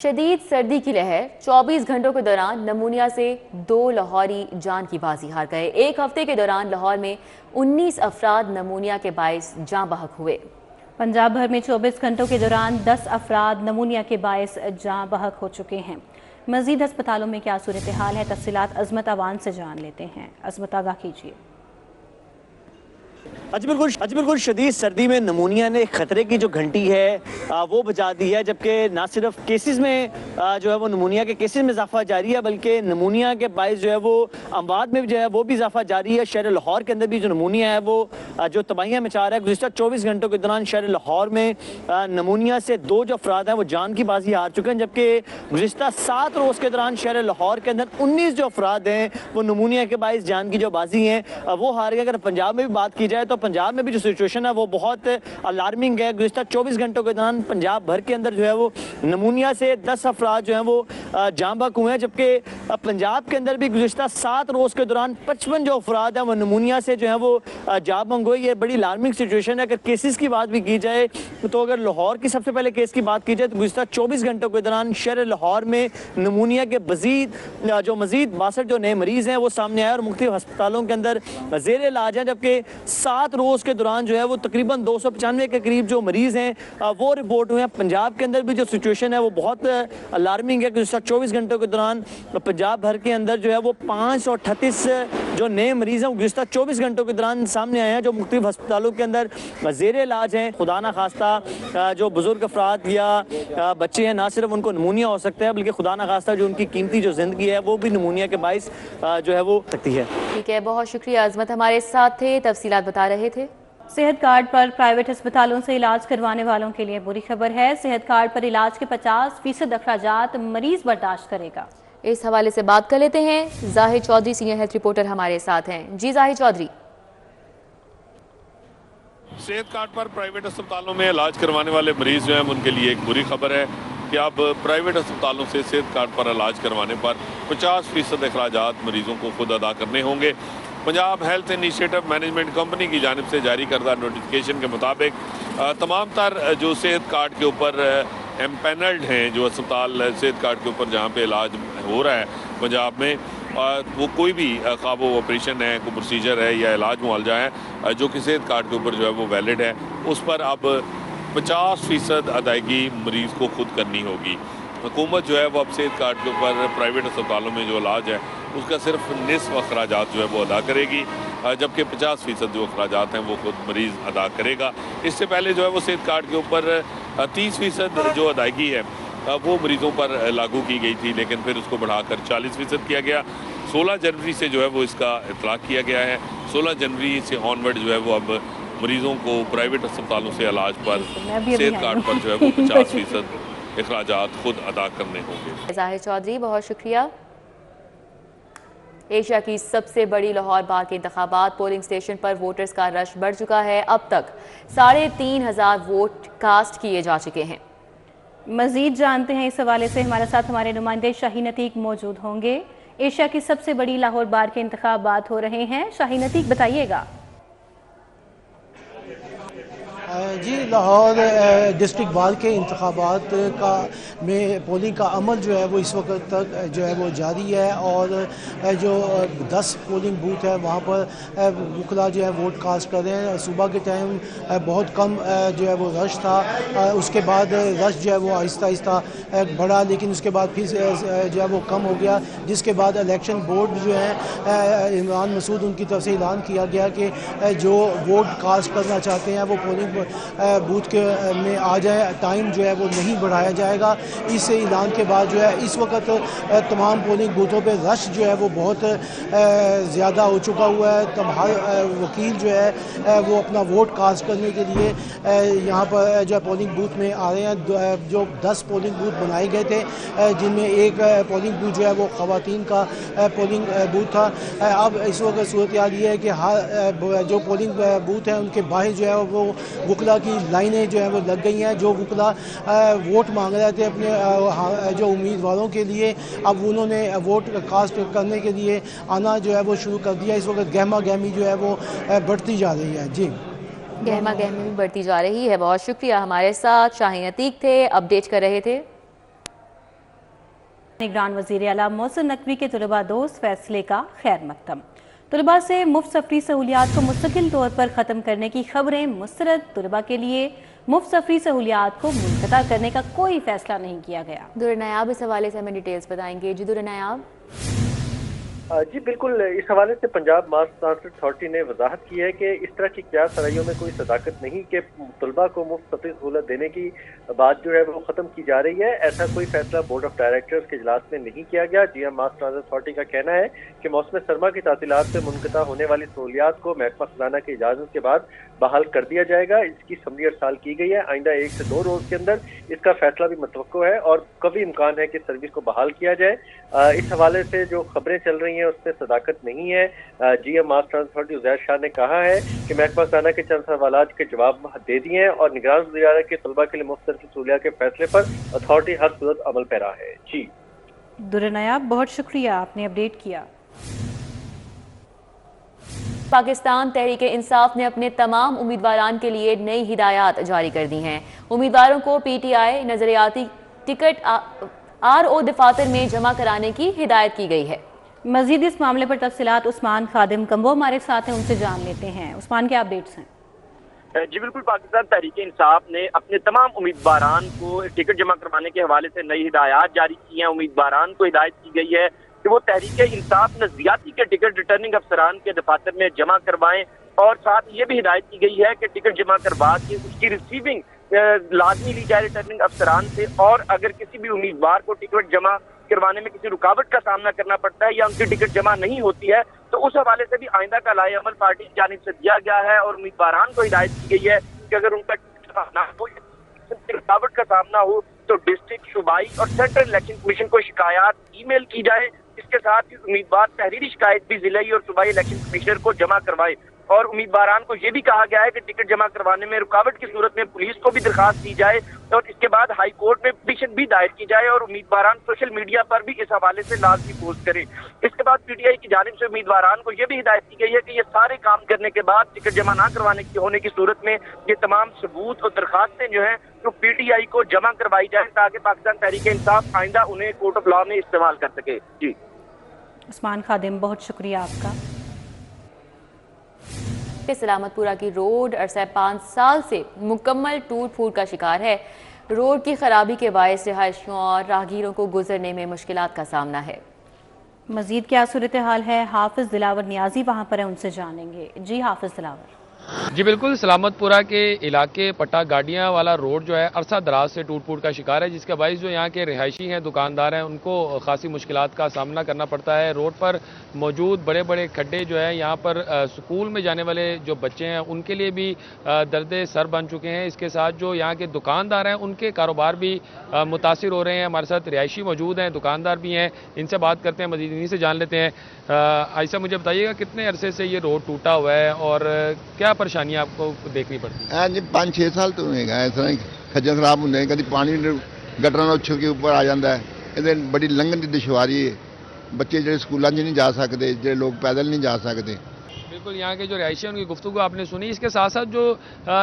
शदीद सर्दी की लहर 24 घंटों के दौरान नमूनिया से 2 लाहौरी जान की बाजी हार गए। एक हफ्ते के दौरान लाहौर में 19 अफराद नमूनिया के बायस जाँ बहक हुए। पंजाब भर में 24 घंटों के दौरान 10 अफराद नमूनिया के बायस जाँ बहक हो चुके हैं। मजीद अस्पतालों में क्या सूरत हाल है, तफसीलात अजमत अवान से जान लेते हैं। अजमत, आगाह कीजिए। बिल्कुल शदीद सर्दी में नमूनिया ने खतरे की जो घंटी है वो बजा दी है, जबकि ना सिर्फ केसेस में जो है वो नमूनिया के केसेस में इजाफा जारी है, बल्कि नमूनिया के बायस जो है वो अमवात में जो है वो भी इजाफा जारी है। शहर लाहौर के अंदर भी जो नमूनिया है वो जो तबाहियाँ मचा रहा है। गुज़िश्ता 24 घंटों के दौरान शहर लाहौर में नमूनिया से 2 जो अफराद हैं वो जान की बाजी हार चुके हैं, जबकि गुज़िश्ता 7 रोज़ के दौरान शहर लाहौर के अंदर 19 जो अफराद हैं वो नमूनिया के बायस जान की जो बाजी हैं वो हार गए। अगर पंजाब में भी बात की जाए तो पंजाब में भी जो सिचुएशन है वो बहुत अलार्मिंग है। गुज़िश्ता 24 घंटों के दौरान पंजाब भर के अंदर जो है वो नमूनिया से 10 अफराद जो हैं वो जाँ बहक हुए हैं, जबकि पंजाब के अंदर भी गुज़िश्ता 7 रोज़ के दौरान 55 जो अफराद हैं वो नमूनिया से जो है वो जाँ बहक हुए। ये बड़ी अलार्मिंग सिचुएशन है। अगर केसेस की बात भी की जाए तो अगर लाहौर की सबसे पहले केस की बात की जाए तो गुज़िश्ता 24 घंटों के दौरान शहर लाहौर में नमूनिया के मजीद 62 जो नए मरीज़ हैं वो सामने आए और मुख्तलिफ अस्पतालों के अंदर ज़ेर इलाज हैं, जबकि 7 रोज़ के दौरान जो है वो तकरीबन 295 के करीब जो मरीज़ हैं वो रिपोर्ट हुए हैं। पंजाब के अंदर भी जो सिचुएशन है वो बहुत अलार्मिंग है। गुज़िश्ता 24 घंटों के दौरान पंजाब भर के अंदर जो है वो 538 जो नए मरीज़ हैं गुज़िश्ता 24 घंटों के दौरान सामने आए हैं, जो मुख्तलिफ अस्पतालों के अंदर ज़ेर इलाज हैं। खुदा न खास्ता जो बुजुर्ग अफराद या बच्चे हैं ना सिर्फ उनको नमूनिया हो सकता है, बल्कि खुदा न खास्ता जो उनकी कीमती जो ज़िंदगी है वो भी नमूनिया के बायस जो है वो सकती है। ठीक है, बहुत शुक्रिया अजमत, हमारे साथ थे, तफसीलात बता रहे थे। सेहत कार्ड पर प्राइवेट अस्पतालों से इलाज करवाने वालों के लिए बुरी खबर है। सेहत कार्ड पर इलाज के 50% अखराजात मरीज बर्दाश्त करेगा। इस हवाले से बात कर लेते हैं। Zahid Chaudhary senior health reporter हमारे साथ हैं। जी जाहिद चौधरी। सेहत कार्ड पर प्राइवेट अस्पतालों में इलाज करवाने वाले मरीज जो हैं उनके लिए एक बुरी खबर है कि अब प्राइवेट अस्पतालों से सेहत कार्ड पर इलाज करवाने पर 50% अखराजात मरीजों को खुद अदा करने होंगे। Punjab health initiative management company की जानिब से जारी करदा नोटिफिकेशन के मुताबिक तमाम तर जो सेहत कार्ड के ऊपर एम्पैनल्ड हैं जो अस्पताल सेहत कार्ड के ऊपर जहाँ पे इलाज हो रहा है पंजाब में, वो कोई भी ख्वाह वो ऑपरेशन है, कोई प्रोसीजर है या इलाज मुआवजा है जो कि सेहत कार्ड के ऊपर जो है वो वैलिड है, उस पर अब 50% अदायगी मरीज़ को खुद करनी होगी। हुकूमत जो है वो अब सेहत कार्ड के ऊपर प्राइवेट अस्पतालों में जो इलाज है उसका सिर्फ निस्फ अखराजात जो है वो अदा करेगी, जबकि 50% जो अखराजात हैं वो खुद मरीज़ अदा करेगा। इससे पहले जो है वो सेहत कार्ड के ऊपर 30% जो अदायगी है वो मरीज़ों पर लागू की गई थी, लेकिन फिर उसको बढ़ाकर 40% किया गया। 16 जनवरी से जो है वो इसका इतलाक़ किया गया है। 16 जनवरी से ऑनवर्ड जो है वो अब मरीज़ों को प्राइवेट अस्पतालों से इलाज पर सेहत कार्ड पर जो है वो 50% अखराजात खुद अदा करने होंगे। जाहिद चौधरी, बहुत शुक्रिया। एशिया की सबसे बड़ी लाहौर बार के इंतखाबात पोलिंग स्टेशन पर वोटर्स का रश बढ़ चुका है। अब तक 3500 वोट कास्ट किए जा चुके हैं। मजीद जानते हैं इस हवाले से हमारे साथ हमारे नुमाइंदे शाहीन अतीक मौजूद होंगे। एशिया की सबसे बड़ी लाहौर बार के इंतखाबात हो रहे हैं। शाहीन अतीक, बताइएगा। जी, लाहौर डिस्ट्रिक्ट बार के इंतखाबात का में पोलिंग का अमल जो है वो इस वक्त तक जो है वो जारी है और जो 10 पोलिंग बूथ है वहाँ पर वकला जो है वोट कास्ट कर रहे हैं। सुबह के टाइम बहुत कम जो है वो रश था, उसके बाद रश जो है वो आहिस्ता आहिस्ता बढ़ा, लेकिन उसके बाद फिर जो है वो कम हो गया, जिसके बाद इलेक्शन बोर्ड जो है इमरान मसूद उनकी तरफ से ऐलान किया गया कि जो वोट कास्ट करना चाहते हैं वो पोलिंग बूथ के में आ जाए, टाइम जो है वो नहीं बढ़ाया जाएगा। इस ऐलान के बाद जो है इस वक्त तमाम पोलिंग बूथों पे रश जो है वो बहुत ज़्यादा हो चुका हुआ है। तमाम वकील जो है वो अपना वोट कास्ट करने के लिए यहाँ पर जो है पोलिंग बूथ में आ रहे हैं। जो 10 पोलिंग बूथ बनाए गए थे जिनमें एक पोलिंग बूथ जो है वो ख़वातीन का पोलिंग बूथ था। अब इस वक्त सूरत हाल ये है कि हर जो पोलिंग बूथ है उनके बाहर जो है वो वकला की लाइनें जो है वो लग गई हैं। जो वकला वोट मांग रहे थे अपने जो उम्मीदवारों के लिए, अब उन्होंने वोट कास्ट करने के लिए आना जो है वो शुरू कर दिया। इस वक्त गहमा गहमी जो है वो बढ़ती जा रही है। जी, गहमा गहमी बढ़ती जा रही है। बहुत शुक्रिया, हमारे साथ शाहीन अतीक थे, अपडेट कर रहे थे। निगरान वज़ीर आला मोहसिन नकवी के तलबा दोस्त फैसले का खैर मकदम। तलबा से मुफ्त सफरी सहूलियात को मुस्तकिल तौर पर ख़त्म करने की खबरें मुस्तरद। तलबा के लिए मुफ्त सफरी सहूलियात को मुनक़ता करने का कोई फैसला नहीं किया गया। दुर नायाब इस हवाले से हमें डिटेल्स बताएंगे। जी दुर नायाब। जी बिल्कुल, इस हवाले से पंजाब मास ट्रांसपोर्ट अथॉरिटी ने वजाहत की है कि इस तरह की क्या सराइयों में कोई सदाकत नहीं कि तलबा को मुफ्त सफरी सहूलत देने की बात जो है वो ख़त्म की जा रही है। ऐसा कोई फैसला बोर्ड ऑफ डायरेक्टर्स के इजलास में नहीं किया गया। GM मास ट्रांसपोर्ट अथॉरिटी का कहना है कि मौसम सरमा की तातीलात से मुनक़ता होने वाली सहूलियात को महकमा खजाना की इजाज़त के बाद बहाल कर दिया जाएगा। इसकी समरी अरसाल की गई है। आइंदा 1 से 2 रोज के अंदर इसका फैसला भी मुतवक्को है और कभी इम्कान है कि सर्विस को बहाल किया जाए। इस हवाले से जो खबरें चल रही हैं उससे सदाकत नहीं है। GM mass transport authority Uzair Shah ने कहा है कि महकमा खजाना के चंद सवालात के जवाब दे दिए हैं और निगरान वज़ीर आला के तलबा के लिए मुफ्त सहूलियात के फैसले पर अथॉरिटी हर सूरत अमल पैरा है। जी दुर नायाब, बहुत शुक्रिया, आपने अपडेट किया। पाकिस्तान तहरीक इंसाफ ने अपने तमाम उम्मीदवारान के लिए नई हिदायत जारी कर दी हैं। उम्मीदवारों को PTI नजरियाती टिकट RO दफातर में जमा कराने की हिदायत की गई है। मजीद इस मामले पर तफसीलात उस्मान खादिम कम्बो हमारे साथ हैं, उनसे जान लेते हैं। उस्मान, क्या अपडेट्स हैं? जी बिल्कुल, पाकिस्तान तहरीक इंसाफ ने अपने तमाम उम्मीदवारान को टिकट जमा करवाने के हवाले से नई हिदायत जारी की हैं। उम्मीदवारान को हिदायत की गई है कि वो तहरीक इंसाफ नजरियाती के टिकट रिटर्निंग अफसरान के दफातर में जमा करवाएं और साथ ये भी हिदायत की गई है कि टिकट जमा करवा के उसकी रिसीविंग लाजमी ली जाए रिटर्निंग अफसरान से। और अगर किसी भी उम्मीदवार को टिकट जमा करवाने में किसी रुकावट का सामना करना पड़ता है या उनकी टिकट जमा नहीं होती है तो उस हवाले से भी आइंदा का लाए अमल पार्टी की जानिब से दिया गया है। और उम्मीदवारान को हिदायत की गई है कि अगर उनका रुकावट का सामना हो तो डिस्ट्रिक्ट, सूबाई और सेंट्रल इलेक्शन कमीशन को शिकायत ईमेल की जाए। इसके साथ ही उम्मीदवार तहरीरी शिकायत भी जिलाई और सूबाई इलेक्शन कमिश्नर को जमा करवाए। और उम्मीदवारान को यह भी कहा गया है कि टिकट जमा करवाने में रुकावट की सूरत में पुलिस को भी दरखास्त दी जाए और इसके बाद हाई कोर्ट में पिटीशन भी दायर की जाए और उम्मीदवारान सोशल मीडिया पर भी इस हवाले से लाजमी पोस्ट करें। इसके बाद PTI की जानिब से उम्मीदवारान को यह भी हिदायत की गई है कि ये सारे काम करने के बाद टिकट जमा ना करवाने की होने की सूरत में ये तमाम सबूत और दरखास्तें जो है तो PTI को जमा करवाई जाए ताकि पाकिस्तान तहरीक इंसाफ आइंदा उन्हें कोर्ट ऑफ लॉ में इस्तेमाल कर सके। जी उस्मान खादिम, बहुत शुक्रिया आपका। सलामतपुरा की रोड अरसा 5 साल से मुकम्मल टूट फूट का शिकार है। रोड की खराबी के बायस रिहायशियों और राहगीरों को गुजरने में मुश्किलात का सामना है। मजीद क्या सूरत हाल है? हाफिज दिलावर नियाजी वहाँ पर है, उनसे जानेंगे। जी हाफिज दिलावर। जी बिल्कुल, सलामतपुरा के इलाके पट्टा गाड़ियाँ वाला रोड जो है अरसा दराज से टूट फूट का शिकार है, जिसका बाइस जो यहाँ के रिहायशी हैं, दुकानदार हैं, उनको खासी मुश्किलात का सामना करना पड़ता है। रोड पर मौजूद बड़े बड़े खड्डे जो है यहाँ पर स्कूल में जाने वाले जो बच्चे हैं उनके लिए भी दर्द सर बन चुके हैं। इसके साथ जो यहाँ के दुकानदार हैं उनके कारोबार भी मुतासिर हो रहे हैं। हमारे साथ रिहायशी मौजूद हैं, दुकानदार भी हैं, इनसे बात करते हैं, मजीद इन्हीं से जान लेते हैं। ऐसा मुझे बताइएगा कितने अरसे से ये रोड टूटा हुआ है और क्या परेशानियां आपको देखनी पड़ती है? जी 5-6 साल तो होएगा इस तरह खज्जल खराब होंगे, कभी पानी गटरां उछल के ऊपर आ जाता है, ये बड़ी लंघन की दुश्वारी है। बच्चे जो स्कूलों नहीं जा सकते, जो लोग पैदल नहीं जा सकते। बिल्कुल, यहाँ के जो रिहायशी हैं उनकी गुफ्तगू आपने सुनी। इसके साथ साथ जो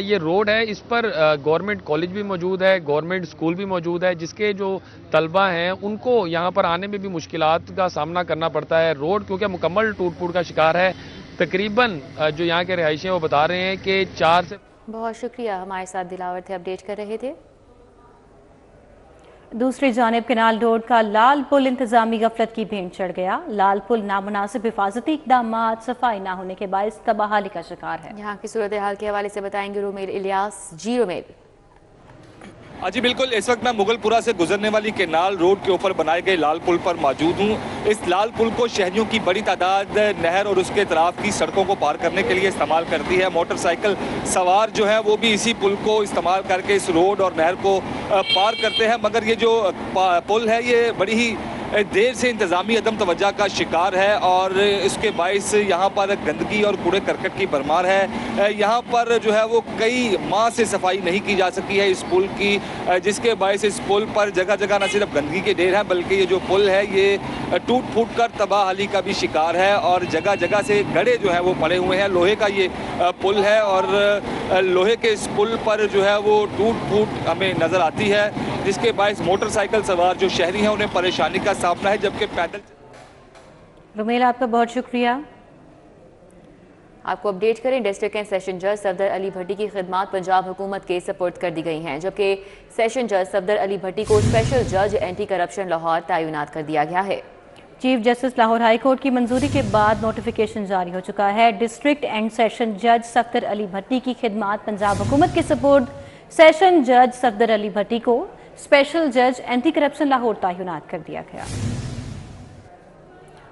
ये रोड है इस पर गवर्नमेंट कॉलेज भी मौजूद है, गवर्नमेंट स्कूल भी मौजूद है, जिसके जो तलबा हैं उनको यहाँ पर आने में भी मुश्किलात का सामना करना पड़ता है। रोड क्योंकि मुकम्मल टूट फूट का शिकार है। तकरीबन जो यहाँ के रिहायशी हैं वो बता रहे हैं कि 4 से। बहुत शुक्रिया, हमारे साथ दिलावर थे, अपडेट कर रहे थे। दूसरी जानिब केनाल रोड का लाल पुल इंतजामी गफलत की भेंट चढ़ गया। लाल पुल नामुनासिब हिफाजती इकदाम, सफाई ना होने के बायस तबाहाली का शिकार है। यहाँ की सूरत हाल के हवाले से बताएंगे रोमेल इलियास। जी रोमेल। जी बिल्कुल, इस वक्त मैं मुगलपुरा से गुजरने वाली केनाल रोड के ऊपर बनाए गए लाल पुल पर मौजूद हूँ। इस लाल पुल को शहरियों की बड़ी तादाद नहर और उसके तरफ की सड़कों को पार करने के लिए इस्तेमाल करती है। मोटरसाइकिल सवार जो है वो भी इसी पुल को इस्तेमाल करके इस रोड और नहर को पार करते हैं। मगर ये जो पुल है ये बड़ी ही देर से इंतजामी अदम तवज्जा का शिकार है और इसके बायस यहाँ पर गंदगी और कूड़े करकट की भरमार है। यहाँ पर जो है वो कई माह से सफाई नहीं की जा सकी है इस पुल की, जिसके बायस इस पुल पर जगह जगह न सिर्फ गंदगी के ढेर हैं बल्कि ये जो पुल है ये टूट फूट कर तबाहाली का भी शिकार है और जगह जगह से गड़े जो है वो पड़े हुए हैं। लोहे का ये पुल है और लोहे के इस पुल पर जो है वो टूट फूट हमें नज़र आती है, जिसके बायस मोटरसाइकिल सवार जो शहरी हैं उन्हें परेशानी का सामना है, जबकि पैदल। रुमेल, आपका बहुत शुक्रिया। आपको अपडेट करें, डिस्ट्रिक्ट एंड सेशन जज सफदर अली भट्टी की खिदमात पंजाब हुकूमत के सपोर्ट कर दी गई हैं, जबकि सेशन जज सफदर अली भट्टी को स्पेशल जज एंटी करप्शन लाहौर तैनात कर दिया गया है। Chief justice Lahore high court की मंजूरी के बाद नोटिफिकेशन जारी हो चुका है। डिस्ट्रिक्ट एंड सेशन जज सफदर अली भट्टी की खिदमात पंजाब हुकूमत के सपोर्ट सेशन जज सफदर अली भट्टी को स्पेशल जज एंटी करप्शन लाहौर तैनात कर दिया गया।